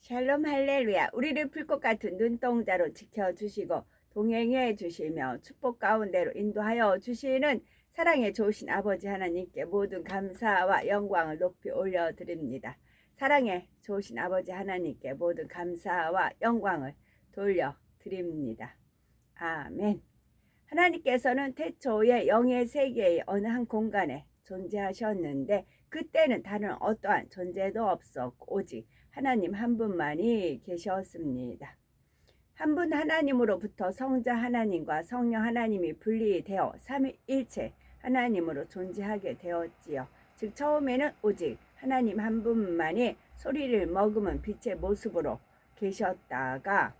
샬롬 할렐루야. 우리를 풀꽃 같은 눈동자로 지켜주시고 동행해 주시며 축복 가운데로 인도하여 주시는 사랑의 좋으신 아버지 하나님께 모든 감사와 영광을 높이 올려드립니다. 사랑의 좋으신 아버지 하나님께 모든 감사와 영광을 돌려드립니다. 아멘. 하나님께서는 태초에 영의 세계의 어느 한 공간에 존재하셨는데 그때는 다른 어떠한 존재도 없었고 오직 하나님 한 분만이 계셨습니다. 한 분 하나님으로부터 성자 하나님과 성령 하나님이 분리되어 삼위일체 하나님으로 존재하게 되었지요. 즉 처음에는 오직 하나님 한 분만이 소리를 머금은 빛의 모습으로 계셨다가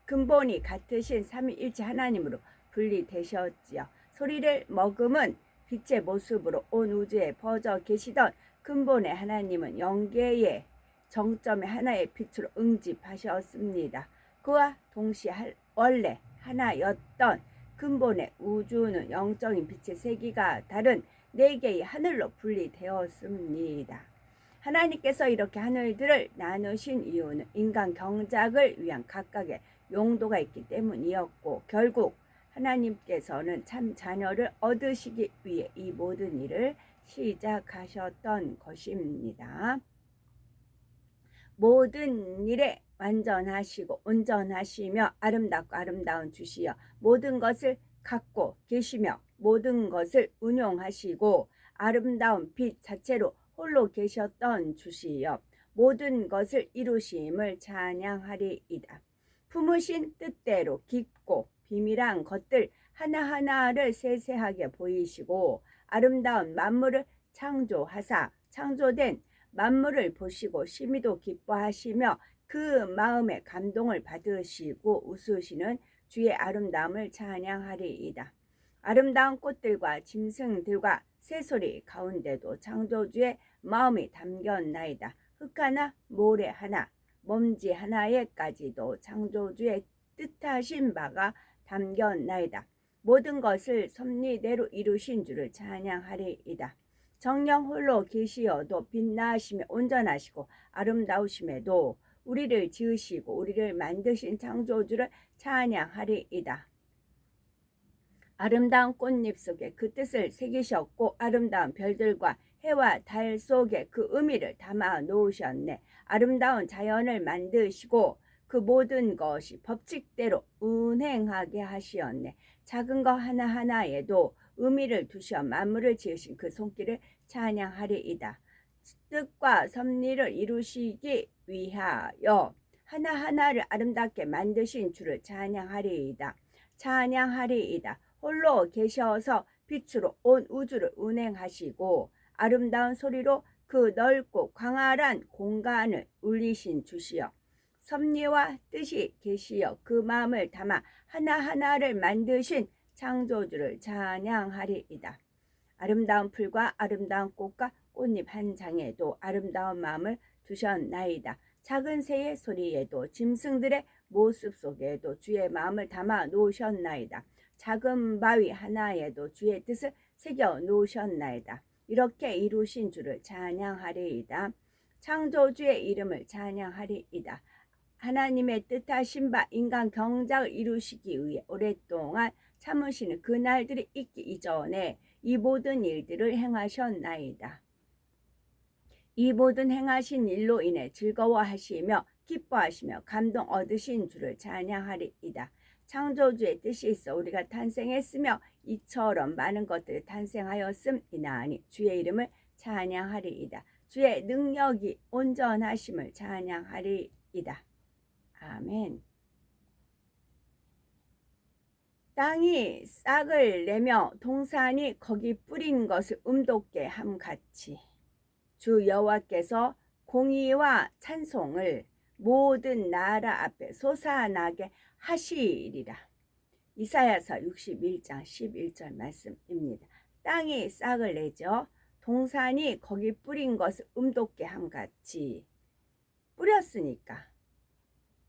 근본이 같으신 삼위일체 하나님으로 분리되셨지요. 소리를 머금은 빛의 모습으로 온 우주에 퍼져 계시던 근본의 하나님은 영계의 정점의 하나의 빛으로 응집하셨습니다. 그와 동시에 원래 하나였던 근본의 우주는 영적인 빛의 세계가 다른 네 개의 하늘로 분리되었습니다. 하나님께서 이렇게 하늘들을 나누신 이유는 인간 경작을 위한 각각의 용도가 있기 때문이었고 결국 하나님께서는 참 자녀를 얻으시기 위해 이 모든 일을 시작하셨던 것입니다. 모든 일에 완전하시고 온전하시며 아름답고 아름다운 주시여 모든 것을 갖고 계시며 모든 것을 운용하시고 아름다운 빛 자체로 홀로 계셨던 주시여 모든 것을 이루심을 찬양하리이다. 품으신 뜻대로 깊고 비밀한 것들 하나하나를 세세하게 보이시고 아름다운 만물을 창조하사 창조된 만물을 보시고 심히도 기뻐하시며 그 마음에 감동을 받으시고 웃으시는 주의 아름다움을 찬양하리이다. 아름다운 꽃들과 짐승들과 새소리 가운데도 창조주의 마음이 담겼나이다. 흙 하나 모래 하나 먼지 하나에까지도 창조주의 뜻하신 바가 담겼나이다. 모든 것을 섭리대로 이루신 주를 찬양하리이다. 정령 홀로 계시어도 빛나시며 온전하시고 아름다우심에도 우리를 지으시고 우리를 만드신 창조주를 찬양하리이다. 아름다운 꽃잎 속에 그 뜻을 새기셨고 아름다운 별들과 해와 달 속에 그 의미를 담아 놓으셨네. 아름다운 자연을 만드시고 그 모든 것이 법칙대로 운행하게 하시었네. 작은 것 하나하나에도 의미를 두셔 만물을 지으신 그 손길을 찬양하리이다. 뜻과 섭리를 이루시기 위하여 하나하나를 아름답게 만드신 주를 찬양하리이다. 찬양하리이다. 홀로 계셔서 빛으로 온 우주를 운행하시고 아름다운 소리로 그 넓고 광활한 공간을 울리신 주시여 섭리와 뜻이 계시어 그 마음을 담아 하나하나를 만드신 창조주를 찬양하리이다. 아름다운 풀과 아름다운 꽃과 꽃잎 한 장에도 아름다운 마음을 두셨나이다. 작은 새의 소리에도 짐승들의 모습 속에도 주의 마음을 담아 놓으셨나이다. 작은 바위 하나에도 주의 뜻을 새겨 놓으셨나이다. 이렇게 이루신 주를 찬양하리이다. 창조주의 이름을 찬양하리이다. 하나님의 뜻하신 바 인간 경작을 이루시기 위해 오랫동안 참으시는 그날들이 있기 이전에 이 모든 일들을 행하셨나이다. 이 모든 행하신 일로 인해 즐거워하시며 기뻐하시며 감동 얻으신 주를 찬양하리이다. 창조주의 뜻이 있어 우리가 탄생했으며 이처럼 많은 것들이 탄생하였음이나니 주의 이름을 찬양하리이다. 주의 능력이 온전하심을 찬양하리이다. 아멘. 땅이 싹을 내며 동산이 거기 뿌린 것을 음돋게 함같이 주 여호와께서 공의와 찬송을 모든 나라 앞에 솟아나게 하시리라. 이사야서 61장 11절 말씀입니다. 땅이 싹을 내죠. 동산이 거기 뿌린 것을 음돋게 함같이 뿌렸으니까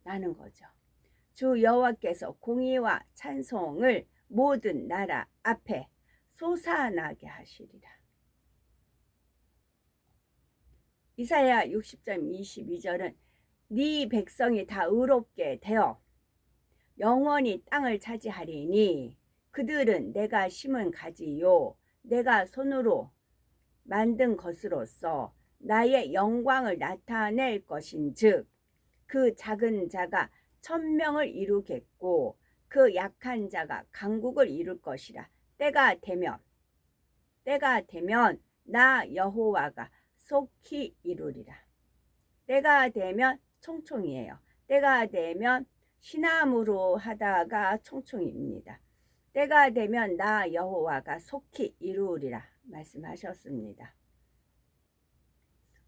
나는 거죠. 주 여호와께서 공의와 찬송을 모든 나라 앞에 솟아나게 하시리라. 이사야 60장 22절은 네 백성이 다 의롭게 되어 영원히 땅을 차지하리니 그들은 내가 심은 가지요 내가 손으로 만든 것으로서 나의 영광을 나타낼 것인즉 그 작은 자가 천명을 이루겠고 그 약한 자가 강국을 이룰 것이라. 때가 되면 나 여호와가 속히 이루리라. 때가 되면 총총이에요. 때가 되면 시나무로 하다가 총총입니다. 때가 되면 나 여호와가 속히 이루리라 말씀하셨습니다.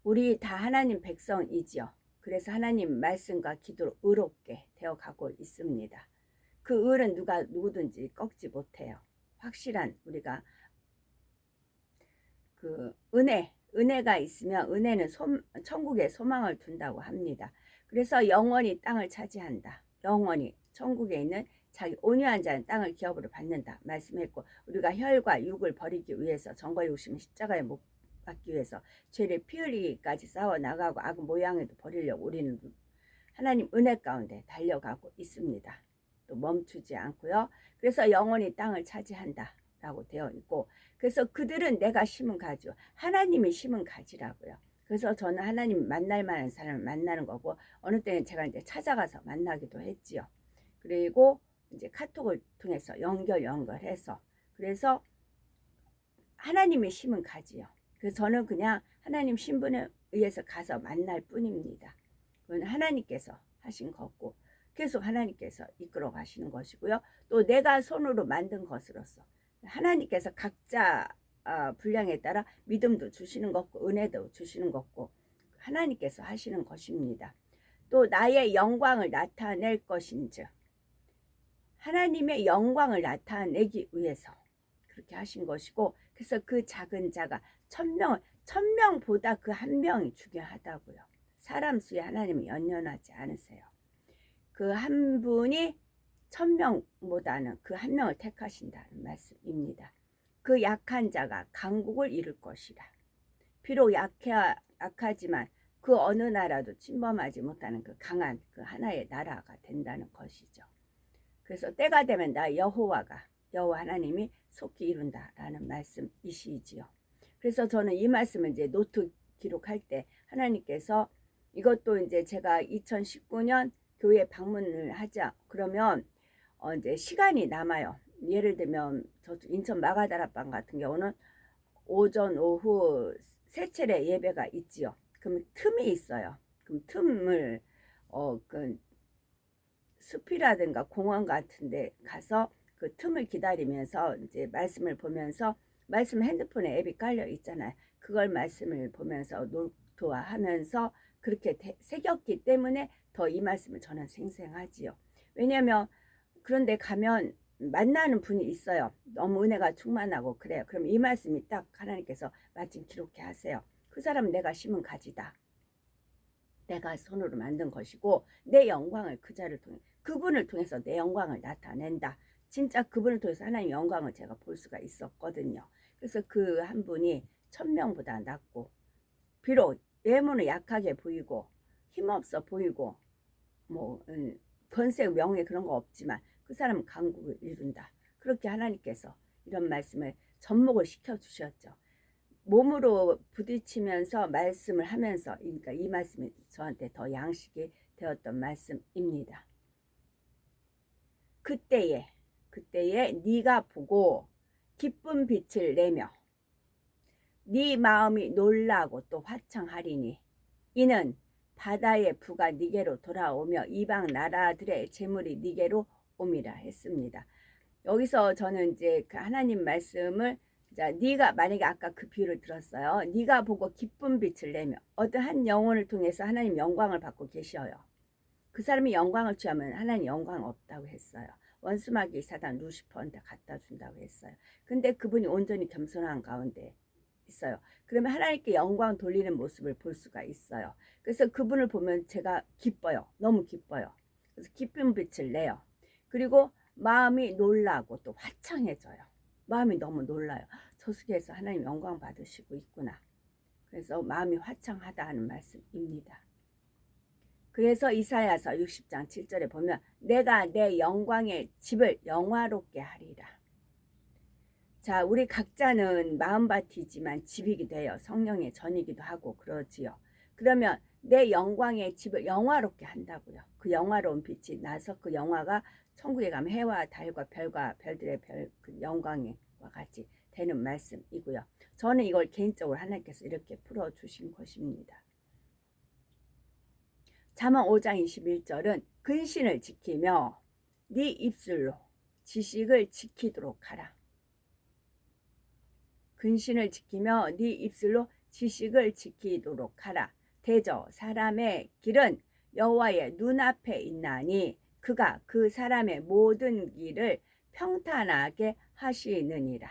우리 다 하나님 백성이지요. 그래서 하나님 말씀과 기도로 의롭게 되어가고 있습니다. 그 의는 누구든지 꺾지 못해요. 확실한 우리가 그 은혜가 있으면 은혜는 천국에 소망을 둔다고 합니다. 그래서 영원히 땅을 차지한다. 영원히 천국에 있는 자기 온유한 자는 땅을 기업으로 받는다 말씀했고, 우리가 혈과 육을 버리기 위해서 정과 욕심을 십자가에 못 받기 위해서 죄를 피 흘리기까지 싸워나가고 악은 모양에도 버리려고 우리는 하나님 은혜 가운데 달려가고 있습니다. 또 멈추지 않고요. 그래서 영원히 땅을 차지한다 라고 되어 있고, 그래서 그들은 내가 심은 가지요. 하나님이 심은 가지라고요. 그래서 저는 하나님 만날 만한 사람을 만나는 거고, 어느 때는 제가 이제 찾아가서 만나기도 했지요. 그리고 이제 카톡을 통해서 연결해서, 그래서 하나님이 심은 가지요. 그래서 저는 그냥 하나님 신분에 의해서 가서 만날 뿐입니다. 그건 하나님께서 하신 거고, 계속 하나님께서 이끌어 가시는 것이고요. 또 내가 손으로 만든 것으로서 하나님께서 각자 분량에 따라 믿음도 주시는 것고 은혜도 주시는 것고 하나님께서 하시는 것입니다. 또 나의 영광을 나타낼 것인즉, 하나님의 영광을 나타내기 위해서 그렇게 하신 것이고, 그래서 그 작은 자가 천명보다 그 한 명이 중요하다고요. 사람 수에 하나님은 연연하지 않으세요. 그 한 분이 1000명보다는 그 한 명을 택하신다는 말씀입니다. 그 약한 자가 강국을 이룰 것이라. 비록 약하지만 그 어느 나라도 침범하지 못하는 그 강한 그 하나의 나라가 된다는 것이죠. 그래서 때가 되면 나 여호와 하나님이 속히 이룬다라는 말씀이시지요. 그래서 저는 이 말씀을 이제 노트 기록할 때 하나님께서 이것도 이제 제가 2019년 교회 방문을 하자 그러면 이제 시간이 남아요. 예를 들면 저 인천 마가다락방 같은 경우는 오전 오후 세 차례 예배가 있지요. 그럼 틈이 있어요. 그럼 틈을 그 숲이라든가 공원 같은 데 가서 그 틈을 기다리면서 이제 말씀을 보면서, 말씀 핸드폰에 앱이 깔려 있잖아요. 그걸 말씀을 보면서 노트화하면서 그렇게 새겼기 때문에 더 이 말씀을 저는 생생하지요. 왜냐하면 그런데 가면 만나는 분이 있어요. 너무 은혜가 충만하고 그래요. 그럼 이 말씀이 딱 하나님께서 마침 기록해 하세요. 그 사람은 내가 심은 가지다. 내가 손으로 만든 것이고 내 영광을 그 자를 통해, 그분을 통해서 내 영광을 나타낸다. 진짜 그분을 통해서 하나님의 영광을 제가 볼 수가 있었거든요. 그래서 그 한 분이 1000명보다 낫고, 비록 외모는 약하게 보이고 힘없어 보이고 뭐 권세 명예 그런 거 없지만 그 사람은 강국을 이룬다. 그렇게 하나님께서 이런 말씀을 접목을 시켜주셨죠. 몸으로 부딪히면서 말씀을 하면서, 그러니까 이 말씀이 저한테 더 양식이 되었던 말씀입니다. 그때에 네가 보고 기쁜 빛을 내며 네 마음이 놀라고 또 화창하리니 이는 바다의 부가 네게로 돌아오며 이방 나라들의 재물이 네게로 옴이라 했습니다. 여기서 저는 이제 그 하나님 말씀을, 자, 네가 만약에 아까 그 비유를 들었어요. 네가 보고 기쁜 빛을 내며, 어떤 한 영혼을 통해서 하나님 영광을 받고 계셔요. 그 사람이 영광을 취하면 하나님 영광 없다고 했어요. 원수마귀 사단 루시퍼한테 갖다 준다고 했어요. 근데 그분이 온전히 겸손한 가운데 있어요. 그러면 하나님께 영광 돌리는 모습을 볼 수가 있어요. 그래서 그분을 보면 제가 기뻐요. 너무 기뻐요. 그래서 기쁜 빛을 내요. 그리고 마음이 놀라고 또 화창해져요. 마음이 너무 놀라요. 저 속에서 하나님 영광 받으시고 있구나. 그래서 마음이 화창하다 하는 말씀입니다. 그래서 이사야서 60장 7절에 보면 내가 내 영광의 집을 영화롭게 하리라. 자, 우리 각자는 마음밭이지만 집이기도 해요. 성령의 전이기도 하고 그러지요. 그러면 내 영광의 집을 영화롭게 한다고요. 그 영화로운 빛이 나서 그 영화가 천국에 가면 해와 달과 별과 별들의 그 영광과 같이 되는 말씀이고요. 저는 이걸 개인적으로 하나님께서 이렇게 풀어주신 것입니다. 잠언 5장 21절은 근신을 지키며 네 입술로 지식을 지키도록 하라. 근신을 지키며 네 입술로 지식을 지키도록 하라. 대저 사람의 길은 여호와의 눈앞에 있나니 그가 그 사람의 모든 길을 평탄하게 하시느니라.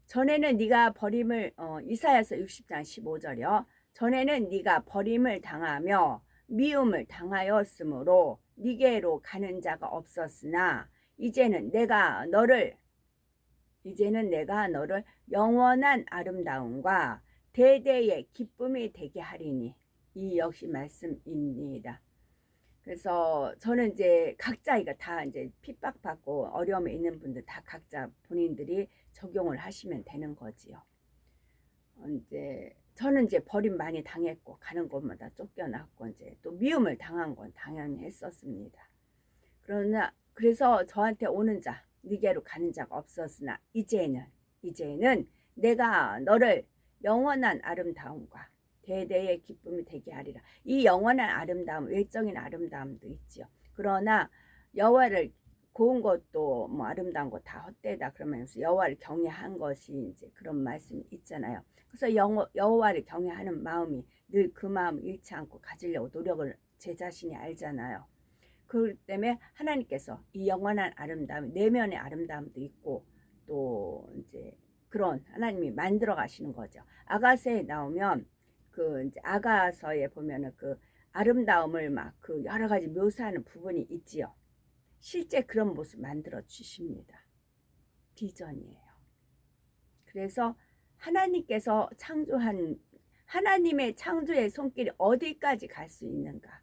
전에는 네가 버림을 이사야서 60장 15절이요. 전에는 네가 버림을 당하며 미움을 당하였으므로 네게로 가는 자가 없었으나 이제는 내가 너를 영원한 아름다움과 대대의 기쁨이 되게 하리니. 이 역시 말씀입니다. 그래서 저는 이제 각자 이거 다 이제 핍박받고 어려움에 있는 분들 다 각자 본인들이 적용을 하시면 되는 거지요. 이제 저는 이제 버림 많이 당했고 가는 곳마다 쫓겨났고 이제 또 미움을 당한 건 당연히 했었습니다. 그래서 저한테 오는 자 네게로 가는 자가 없었으나 이제는 내가 너를 영원한 아름다움과 대대의 기쁨이 되게 하리라. 이 영원한 아름다움, 외적인 아름다움도 있지요. 그러나 여호와를 고운 것도 뭐 아름다운 거 다 헛되다 그러면서 여호와를 경외한 것이 이제 그런 말씀이 있잖아요. 그래서 여호와를 경외하는 마음이 늘 그 마음 잃지 않고 가지려고 노력을 제 자신이 알잖아요. 그렇기 때문에 하나님께서 이 영원한 아름다움, 내면의 아름다움도 있고 또 이제 그런 하나님이 만들어 가시는 거죠. 아가서에 나오면 그 이제 아가서에 보면은 그 아름다움을 막 그 여러 가지 묘사하는 부분이 있지요. 실제 그런 모습 만들어 주십니다. 비전이에요. 그래서 하나님께서 창조한 하나님의 창조의 손길이 어디까지 갈 수 있는가?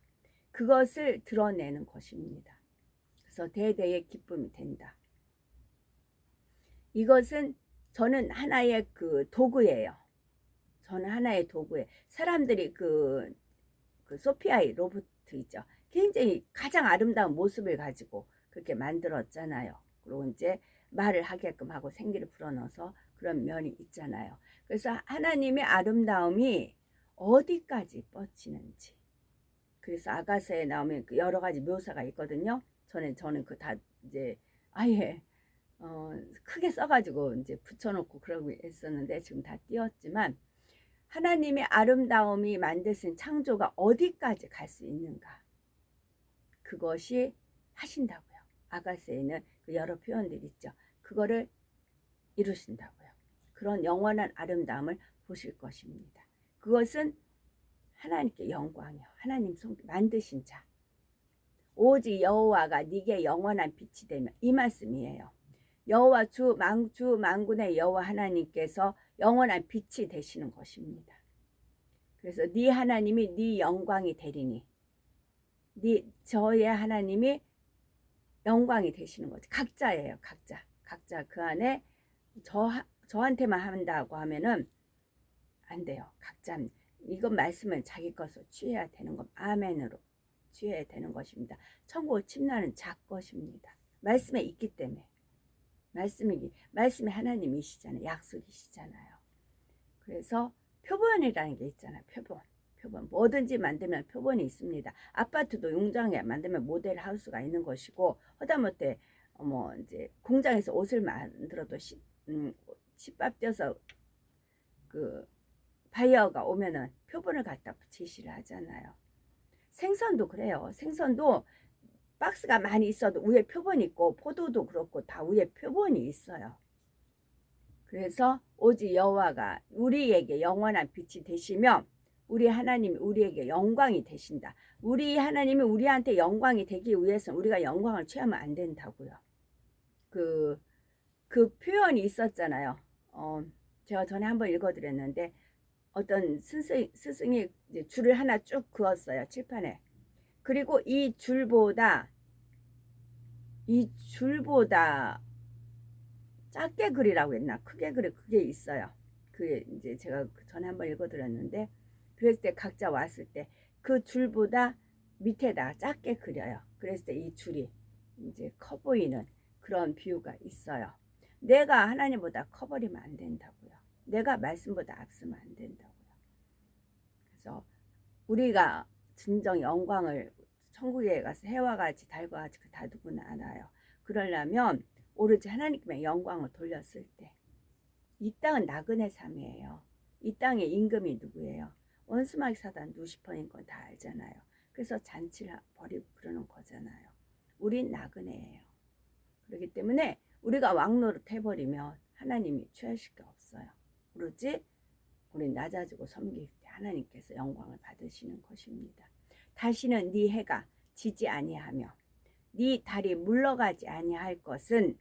그것을 드러내는 것입니다. 그래서 대대의 기쁨이 된다. 이것은 저는 하나의 그 도구예요. 저는 하나의 도구예요. 사람들이 그 소피아의 로봇 있죠. 굉장히 가장 아름다운 모습을 가지고 그렇게 만들었잖아요. 그리고 이제 말을 하게끔 하고 생기를 불어넣어서 그런 면이 있잖아요. 그래서 하나님의 아름다움이 어디까지 뻗치는지. 그래서 아가서에 나오면 그 여러 가지 묘사가 있거든요. 저는 그 다 이제 아예 크게 써가지고 이제 붙여놓고 그러고 했었는데 지금 다 띄웠지만 하나님의 아름다움이 만드신 창조가 어디까지 갈 수 있는가? 그것이 하신다고요. 아가서에는 그 여러 표현들이 있죠. 그거를 이루신다고요. 그런 영원한 아름다움을 보실 것입니다. 그것은 하나님께 영광이요. 하나님 손 만드신 자. 오직 여호와가 네게 영원한 빛이 되면 이 말씀이에요. 여호와 주 만군의 여호와 하나님께서 영원한 빛이 되시는 것입니다. 그래서 네 하나님이 네 영광이 되리니 저의 하나님이 영광이 되시는 거죠. 각자예요. 각자 그 안에 저한테만 한다고 하면은 안 돼요. 각자 이건 말씀은 자기 것으로 취해야 되는 것. 아멘으로 취해야 되는 것입니다. 천국을 침노하는 자 것입니다. 말씀에 있기 때문에. 말씀이 하나님이시잖아요. 약속이시잖아요. 그래서 표본이라는 게 있잖아요. 표본. 뭐든지 만들면 표본이 있습니다. 아파트도 용장에 만들면 모델 하우스가 있는 것이고, 하다못해 이제 공장에서 옷을 만들어도 십밥 떼어서 그 바이어가 오면은 표본을 갖다 제시를 하잖아요. 생선도 그래요. 생선도 박스가 많이 있어도 위에 표본이 있고, 포도도 그렇고 다 위에 표본이 있어요. 그래서 오직 여호와가 우리에게 영원한 빛이 되시며 우리 하나님이 우리에게 영광이 되신다. 우리 하나님이 우리한테 영광이 되기 위해서는 우리가 영광을 취하면 안 된다고요. 그 표현이 있었잖아요. 제가 전에 한번 읽어드렸는데 어떤 스승이 이제 줄을 하나 쭉 그었어요. 칠판에. 그리고 이 줄보다 작게 그리라고 했나 크게 그리 그게 있어요. 그게 이제 제가 전에 한번 읽어드렸는데 그랬을 때 각자 왔을 때 그 줄보다 밑에다 작게 그려요. 그랬을 때 이 줄이 이제 커 보이는 그런 비유가 있어요. 내가 하나님보다 커 버리면 안 된다고요. 내가 말씀보다 앞서면 안 된다고요. 그래서 우리가 진정 영광을 천국에 가서 해와 같이 달과 같이 다 누구나 알아요. 그러려면 오로지 하나님께 영광을 돌렸을 때 이 땅은 나그네 삶이에요. 이 땅의 임금이 누구예요? 원수마귀 사단 루시퍼인 건 다 알잖아요. 그래서 잔치를 벌이고 그러는 거잖아요. 우린 나그네예요. 그렇기 때문에 우리가 왕노릇 해버리면 하나님이 취하실 게 없어요. 오로지 우린 낮아지고 섬길 때 하나님께서 영광을 받으시는 것입니다. 다시는 네 해가 지지 아니하며 네 달이 물러가지 아니할 것은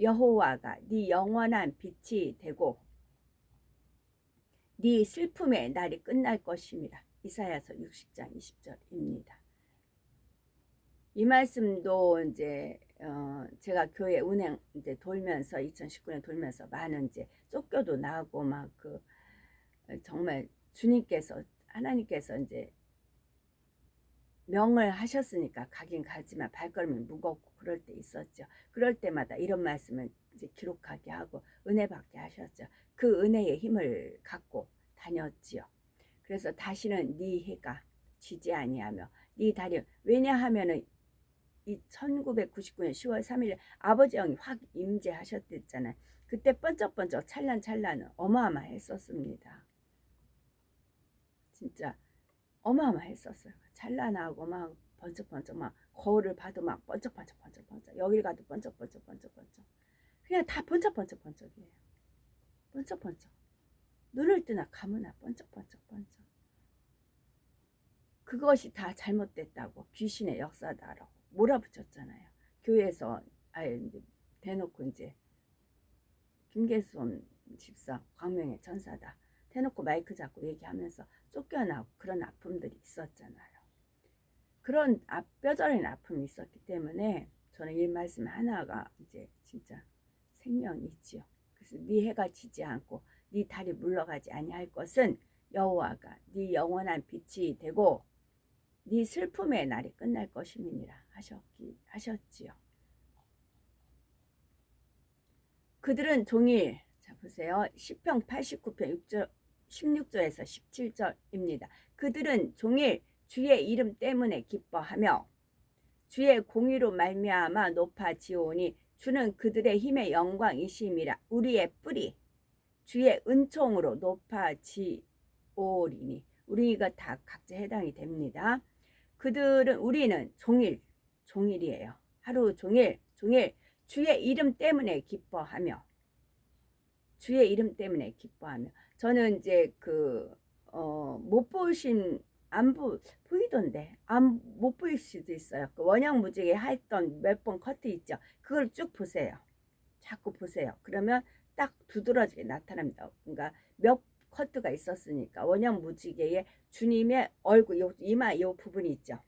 여호와가 네 영원한 빛이 되고 네 슬픔의 날이 끝날 것입니다. 이사야서 60장 20절입니다. 이 말씀도 이제 제가 교회 운행 이제 돌면서 2019년 돌면서 많은 이제 쫓겨도 나고 막 그 정말 주님께서 하나님께서 이제 명을 하셨으니까 가긴 가지만 발걸음이 무겁고 그럴 때 있었죠. 그럴 때마다 이런 말씀을 이제 기록하게 하고 은혜 받게 하셨죠. 그 은혜의 힘을 갖고 다녔지요. 그래서 다시는 네 해가 지지 아니하며 네 달이 왜냐하면은 이 1999년 10월 3일 아버지 영이 확 임재하셨댔잖아요. 그때 번쩍번쩍 찰랑찰랑은 어마어마했었습니다. 진짜 어마어마했었어요. 찬란하고 막 번쩍번쩍 막 거울을 봐도 막 번쩍번쩍 여길 가도 번쩍번쩍 그냥 다 번쩍번쩍이에요. 번쩍번쩍 눈을 뜨나 감으나 번쩍번쩍 그것이 다 잘못됐다고 귀신의 역사다라고 몰아붙였잖아요. 교회에서 아예 이제 대놓고 이제 김계손 집사 광명의 천사다 대놓고 마이크 잡고 얘기하면서 쫓겨나고 그런 아픔들이 있었잖아요. 그런 뼈저린 아픔이 있었기 때문에 저는 이 말씀 하나가 이제 진짜 생명이 있지요. 그래서 네 해가 지지 않고 네 달이 물러가지 아니할 것은 여호와가 네 영원한 빛이 되고 네 슬픔의 날이 끝날 것임이니라 하셨지요. 그들은 종일 자 보세요. 시편 89편 16절에서 17절입니다. 그들은 종일 주의 이름 때문에 기뻐하며 주의 공의로 말미암아 높아지오니 주는 그들의 힘의 영광이심이라. 우리의 뿌리 주의 은총으로 높아지오리니. 우리가 다 각자 해당이 됩니다. 우리는 종일이에요. 하루 종일 주의 이름 때문에 기뻐하며 저는 이제 못 보신 보이던데 못 보일 수도 있어요. 그 원형무지개 했던 몇 번 커트 있죠. 그걸 쭉 보세요. 자꾸 보세요. 그러면 딱 두드러지게 나타납니다. 그러니까 몇 커트가 있었으니까 원형무지개에 주님의 얼굴 이마 요 부분이 있죠.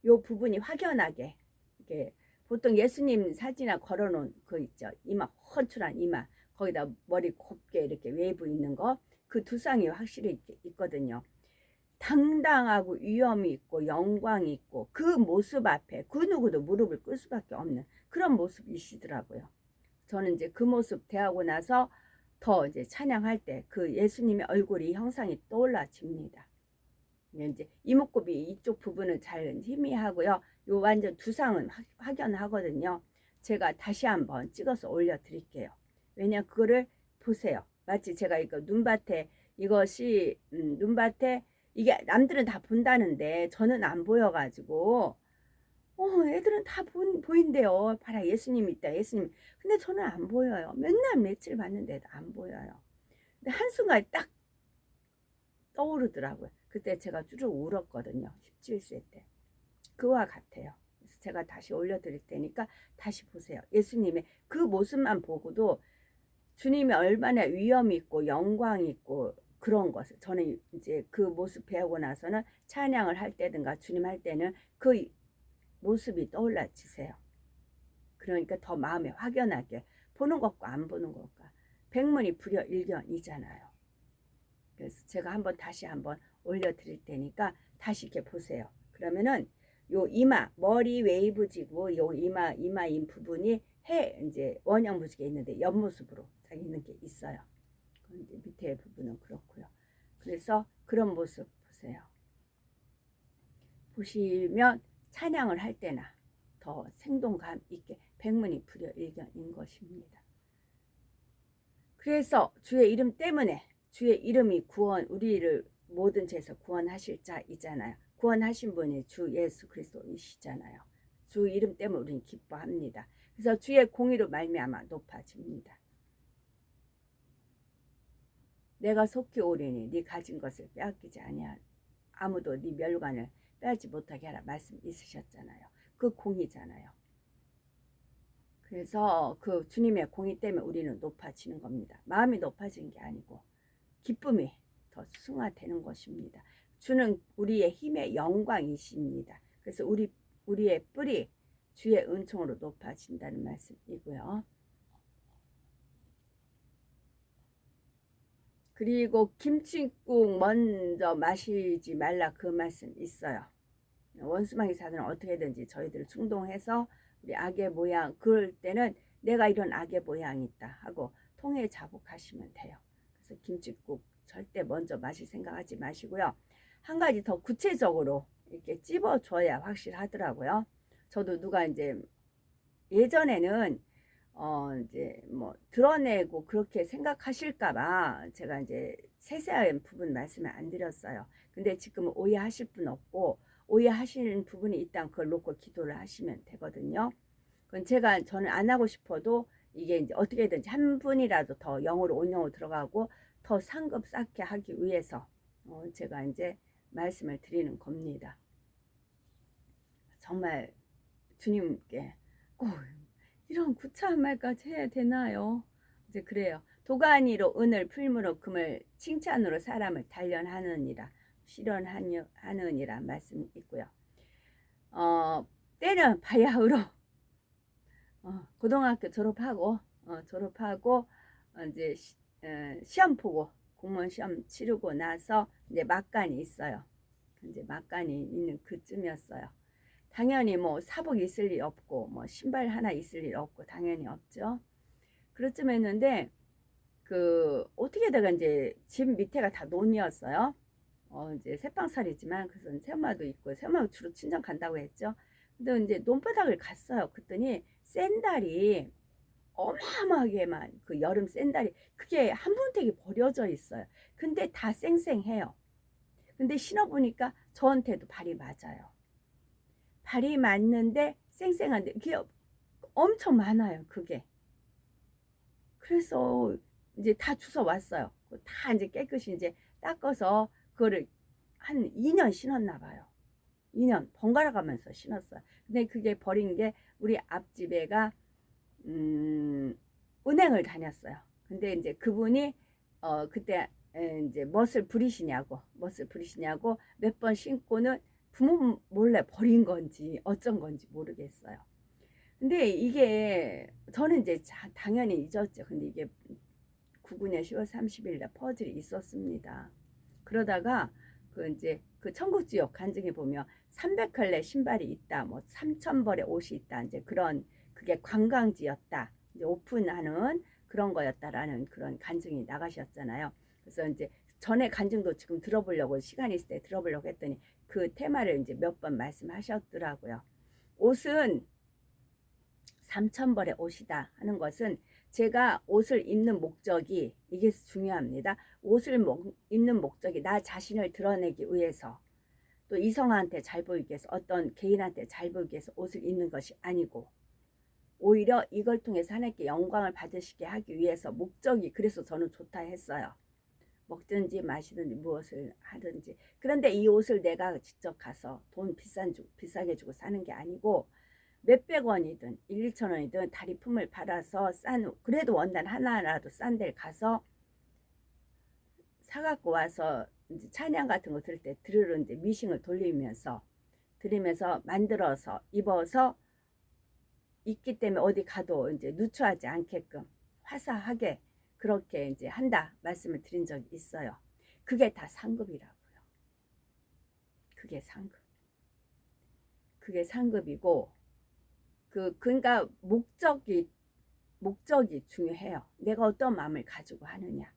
요 부분이 확연하게 이렇게 보통 예수님 사진이나 걸어놓은 거 있죠. 이마 헌출한 이마 거기다 머리 곱게 이렇게 웨이브 있는 거 그 두 쌍이 확실히 있거든요. 당당하고 위엄이 있고 영광이 있고 그 모습 앞에 그 누구도 무릎을 꿇을 수밖에 없는 그런 모습이시더라고요. 저는 이제 그 모습 대하고 나서 더 이제 찬양할 때 그 예수님의 얼굴이 형상이 떠올라집니다. 이제 이목구비 이쪽 부분은 잘 희미하고요. 요 완전 두상은 확연하거든요. 제가 다시 한번 찍어서 올려드릴게요. 왜냐 그거를 보세요. 마치 제가 이거 눈밭에 이것이 눈밭에 이게 남들은 다 본다는데 저는 안 보여가지고 애들은 다 보인대요. 봐라 예수님 있다 예수님. 근데 저는 안 보여요. 맨날 며칠 봤는데도 안 보여요. 근데 한순간에 딱 떠오르더라고요. 그때 제가 쭈르륵 울었거든요. 17세 때. 그와 같아요. 그래서 제가 다시 올려드릴 테니까 다시 보세요. 예수님의 그 모습만 보고도 주님이 얼마나 위엄 있고 영광 있고 그런 것을 저는 이제 그 모습 배우고 나서는 찬양을 할 때든가 주님 할 때는 그 모습이 떠올라지세요. 그러니까 더 마음에 확연하게 보는 것과 안 보는 것과 백문이 불여일견이잖아요. 그래서 제가 다시 한번 올려드릴 테니까 다시 이렇게 보세요. 그러면은 요 이마 머리 웨이브지고 요 이마인 부분이 이제 원형 무지개 있는데 옆모습으로 딱 있는 게 있어요. 이제 밑에 부분은 그렇고요. 그래서 그런 모습 보세요. 보시면 찬양을 할 때나 더 생동감 있게 백문이 불여일견인 것입니다. 그래서 주의 이름 때문에 주의 이름이 우리를 모든 죄에서 구원하실 자이잖아요. 구원하신 분이 주 예수 그리스도이시잖아요. 주 이름 때문에 우리는 기뻐합니다. 그래서 주의 공의로 말미암아 높아집니다. 내가 속히 오리니 네 가진 것을 빼앗기지 아니하라. 아무도 네 멸관을 빼앗지 못하게 하라 말씀 있으셨잖아요. 그 공의잖아요. 그래서 그 주님의 공의 때문에 우리는 높아지는 겁니다. 마음이 높아진 게 아니고 기쁨이 더 승화되는 것입니다. 주는 우리의 힘의 영광이십니다. 그래서 우리의 뿔이 주의 은총으로 높아진다는 말씀이고요. 그리고 김치국 먼저 마시지 말라 그 말씀 있어요. 원수마귀 사단은 어떻게든지 저희들을 충동해서 우리 악의 모양 그럴 때는 내가 이런 악의 모양이 있다 하고 통해 자복하시면 돼요. 그래서 김치국 절대 먼저 마실 생각하지 마시고요. 한 가지 더 구체적으로 이렇게 찝어줘야 확실하더라고요. 저도 누가 이제 예전에는 이제 뭐 드러내고 그렇게 생각하실까봐 제가 이제 세세한 부분 말씀을 안 드렸어요. 근데 지금은 오해하실 분 없고 오해하시는 부분이 있다면 그걸 놓고 기도를 하시면 되거든요. 그건 저는 안 하고 싶어도 이게 이제 어떻게든지 한 분이라도 더 영으로 온영으로 들어가고 더 상급 쌓게 하기 위해서 제가 이제 말씀을 드리는 겁니다. 정말 주님께 꼭 이런 구차한 말까지 해야 되나요? 이제 그래요. 도가니로 은을 풀무로 금을 칭찬으로 사람을 단련하느니라 실현하느니라 말씀이 있고요. 때는 바야흐로 고등학교 졸업하고 이제 시험 보고 공무원 시험 치르고 나서 이제 막간이 있어요. 이제 막간이 있는 그쯤이었어요. 당연히 뭐 사복 있을 일 없고 뭐 신발 하나 있을 일 없고 당연히 없죠. 그렇쯤 했는데 그 어떻게다가 이제 집 밑에가 다 논이었어요. 이제 새빵살이지만 그래서 새엄마도 있고 새엄마가 주로 친정 간다고 했죠. 근데 이제 논바닥을 갔어요. 그랬더니 샌달이 어마어마하게만 그 여름 샌달이 그게 한 분택이 버려져 있어요. 근데 다 쌩쌩해요. 근데 신어보니까 저한테도 발이 맞아요. 발이 맞는데 쌩쌩한데 그게 엄청 많아요. 그게. 그래서 이제 다 주워 왔어요. 다 이제 깨끗이 이제 닦아서 그거를 한 2년 신었나 봐요. 2년 번갈아 가면서 신었어요. 근데 그게 버린 게 우리 앞집애가 은행을 다녔어요. 근데 이제 그분이 그때 이제 멋을 부리시냐고 몇 번 신고는 부모 몰래 버린 건지 어쩐 건지 모르겠어요. 근데 이게 저는 이제 당연히 잊었죠. 근데 이게 99년 10월 30일 날 퍼즐이 있었습니다. 그러다가 그 이제 그 천국지역 간증에 보면 300켤레 신발이 있다, 뭐 3,000벌의 옷이 있다, 이제 그런 그게 관광지였다, 이제 오픈하는 그런 거였다라는 그런 간증이 나가셨잖아요. 그래서 이제 전에 간증도 지금 들어보려고 시간이 있을 때 들어보려고 했더니 그 테마를 이제 몇 번 말씀하셨더라고요. 옷은 3,000벌의 옷이다 하는 것은 제가 옷을 입는 목적이 이게 중요합니다. 옷을 입는 목적이 나 자신을 드러내기 위해서 또 이성한테 잘 보이기 위해서 어떤 개인한테 잘 보이기 위해서 옷을 입는 것이 아니고 오히려 이걸 통해서 하나님께 영광을 받으시게 하기 위해서 목적이 그래서 저는 좋다 했어요. 먹든지 마시든지 무엇을 하든지. 그런데 이 옷을 내가 직접 가서 돈 비싸게 주고 사는 게 아니고 몇백 원이든 1, 2천 원이든 다리품을 받아서 그래도 원단 하나라도 싼 데를 가서 사갖고 와서 이제 찬양 같은 거 들을 때 드르르 이제 미싱을 돌리면서 만들어서 입어서 있기 때문에 어디 가도 이제 누추하지 않게끔 화사하게 그렇게 이제 한다 말씀을 드린 적이 있어요. 그게 다 상급이라고요. 그게 상급. 그게 상급이고 그러니까 목적이 중요해요. 내가 어떤 마음을 가지고 하느냐.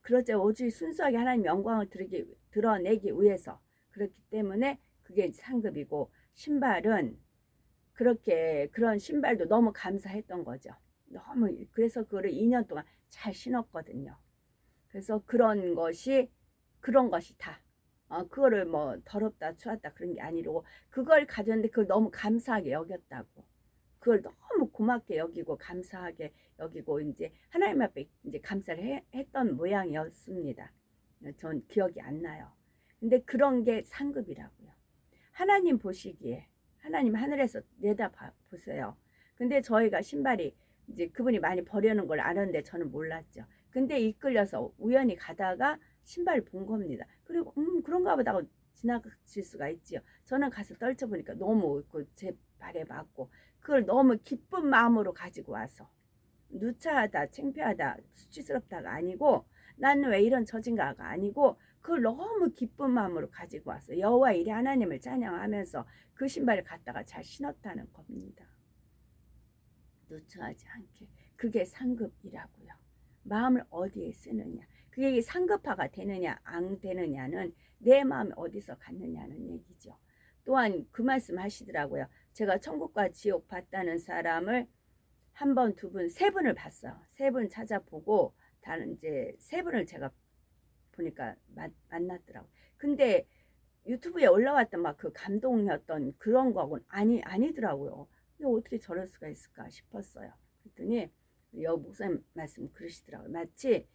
그렇죠. 오직 순수하게 하나님 영광을 드러내기 위해서 그렇기 때문에 그게 상급이고 신발은 그런 신발도 너무 감사했던 거죠. 그래서 그거를 2년 동안 잘 신었거든요. 그래서 그런 것이 다 그거를 뭐 더럽다 추웠다 그런 게 아니고 그걸 가졌는데 그걸 너무 감사하게 여겼다고. 그걸 너무 고맙게 여기고 감사하게 여기고 이제 하나님 앞에 이제 감사를 했던 모양이었습니다. 전 기억이 안 나요. 근데 그런 게 상급이라고요. 하나님 보시기에 하나님 하늘에서 내다 보세요. 근데 저희가 신발이 이제 그분이 많이 버려놓은 걸 아는데 저는 몰랐죠. 근데 이끌려서 우연히 가다가 신발을 본 겁니다. 그리고 그런가 보다 하고 지나칠 수가 있지요. 저는 가서 떨쳐보니까 너무 제 발에 맞고 그걸 너무 기쁜 마음으로 가지고 와서 누차하다 창피하다 수치스럽다가 아니고 나는 왜 이런 처진가가 아니고 그걸 너무 기쁜 마음으로 가지고 와서 여호와 이레 하나님을 찬양하면서 그 신발을 갖다가 잘 신었다는 겁니다. 누추하지 않게. 그게 상급이라고요. 마음을 어디에 쓰느냐. 그게 상급화가 되느냐 안 되느냐는 내 마음이 어디서 갔느냐는 얘기죠. 또한 그 말씀 하시더라고요. 제가 천국과 지옥 봤다는 사람을 한 번, 두 분, 세 분을 봤어요. 세 분 찾아보고 다른 이제 세 분을 제가 보니까 만났더라고요. 근데 유튜브에 올라왔던 막 그 감동이었던 그런 거하고는 아니더라고요. 근데 어떻게 저럴 수가 있을까 싶었어요. 그랬더니 여 목사님 말씀 그러시더라고요. 마치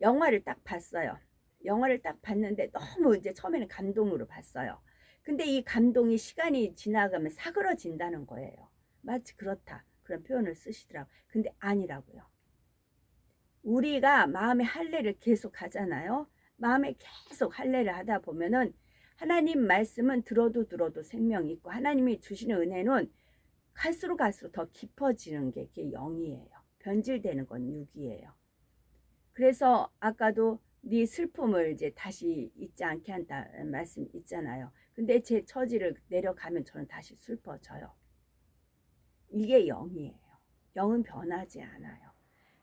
영화를 딱 봤어요. 영화를 딱 봤는데 너무 이제 처음에는 감동으로 봤어요. 근데 이 감동이 시간이 지나가면 사그러진다는 거예요. 마치 그렇다. 그런 표현을 쓰시더라고요. 근데 아니라고요. 우리가 마음의 할례를 계속 하잖아요. 마음에 계속 할례를 하다 보면은 하나님 말씀은 들어도 생명이 있고 하나님이 주시는 은혜는 갈수록 더 깊어지는 게 그게 영이에요. 변질되는 건 육이에요. 그래서 아까도 네 슬픔을 이제 다시 잊지 않게 한다는 말씀 있잖아요. 근데 제 처지를 내려가면 저는 다시 슬퍼져요. 이게 영이에요. 영은 변하지 않아요.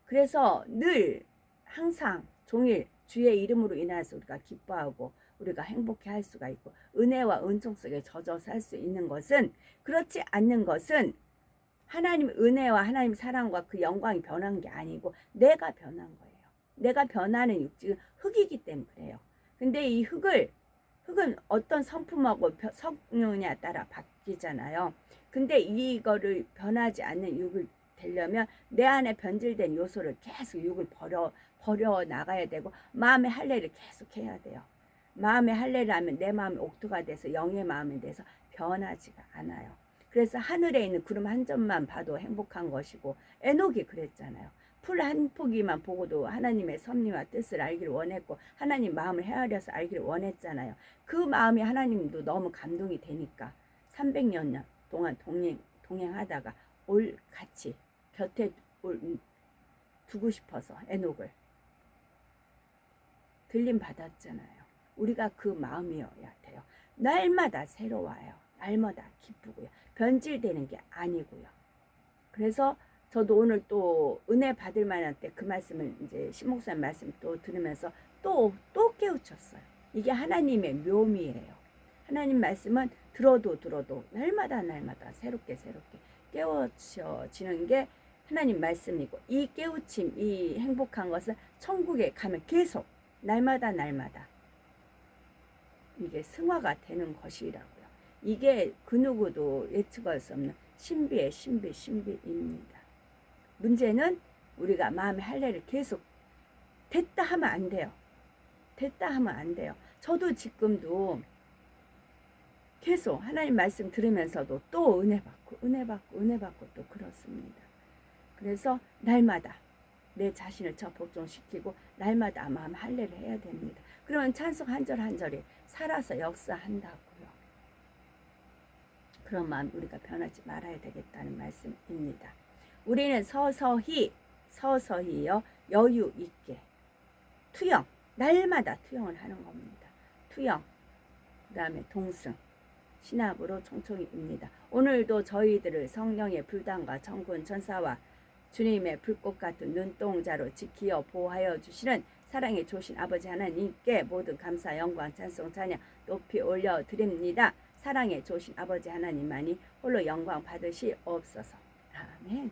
그래서 늘 항상 종일 주의 이름으로 인해서 우리가 기뻐하고 우리가 행복해 할 수가 있고 은혜와 은총 속에 젖어 살 수 있는 것은 그렇지 않는 것은 하나님 은혜와 하나님 사랑과 그 영광이 변한 게 아니고 내가 변한 거예요. 내가 변하는 육지는 흙이기 때문에 그래요. 근데 이 흙은 어떤 성품하고 섞느냐에 따라 바뀌잖아요. 근데 이거를 변하지 않는 육을 되려면 내 안에 변질된 요소를 계속 육을 버려 나가야 되고 마음의 할례를 계속 해야 돼요. 마음의 할례를 하면 내 마음이 옥토가 돼서 영의 마음이 돼서 변하지가 않아요. 그래서 하늘에 있는 구름 한 점만 봐도 행복한 것이고 에녹이 그랬잖아요. 풀 한 포기만 보고도 하나님의 섭리와 뜻을 알기를 원했고 하나님 마음을 헤아려서 알기를 원했잖아요. 그 마음이 하나님도 너무 감동이 되니까 300년 동안 동행하다가 같이 곁에 두고 싶어서 에녹을 들림 받았잖아요. 우리가 그 마음이어야 돼요. 날마다 새로워요. 날마다 기쁘고요. 변질되는 게 아니고요. 그래서 저도 오늘 또 은혜 받을 만한 때 그 말씀을 이제 신목사님 말씀 또 들으면서 또 깨우쳤어요. 이게 하나님의 묘미예요. 하나님 말씀은 들어도 날마다 새롭게 깨우쳐지는 게 하나님 말씀이고 이 깨우침, 이 행복한 것은 천국에 가면 계속 날마다 이게 승화가 되는 것이라고요. 이게 그 누구도 예측할 수 없는 신비의 신비입니다. 문제는 우리가 마음의 할례를 계속 됐다 하면 안 돼요. 저도 지금도 계속 하나님 말씀 들으면서도 또 은혜 받고 또 그렇습니다. 그래서 날마다 내 자신을 저 복종시키고 날마다 마음 할례를 해야 됩니다. 그러면 찬송 한 절 한 절이 살아서 역사한다고요. 그런 마음 우리가 변하지 말아야 되겠다는 말씀입니다. 우리는 서서히요 여유 있게 투영, 날마다 투영을 하는 겁니다. 투영, 그 다음에 동승, 신압으로 총총입니다. 오늘도 저희들을 성령의 불단과 천군 천사와 주님의 불꽃 같은 눈동자로 지키어 보호하여 주시는 사랑의 좋으신 아버지 하나님께 모든 감사, 영광, 찬송, 찬양 높이 올려드립니다. 사랑의 좋으신 아버지 하나님만이 홀로 영광 받으시옵소서. 아멘.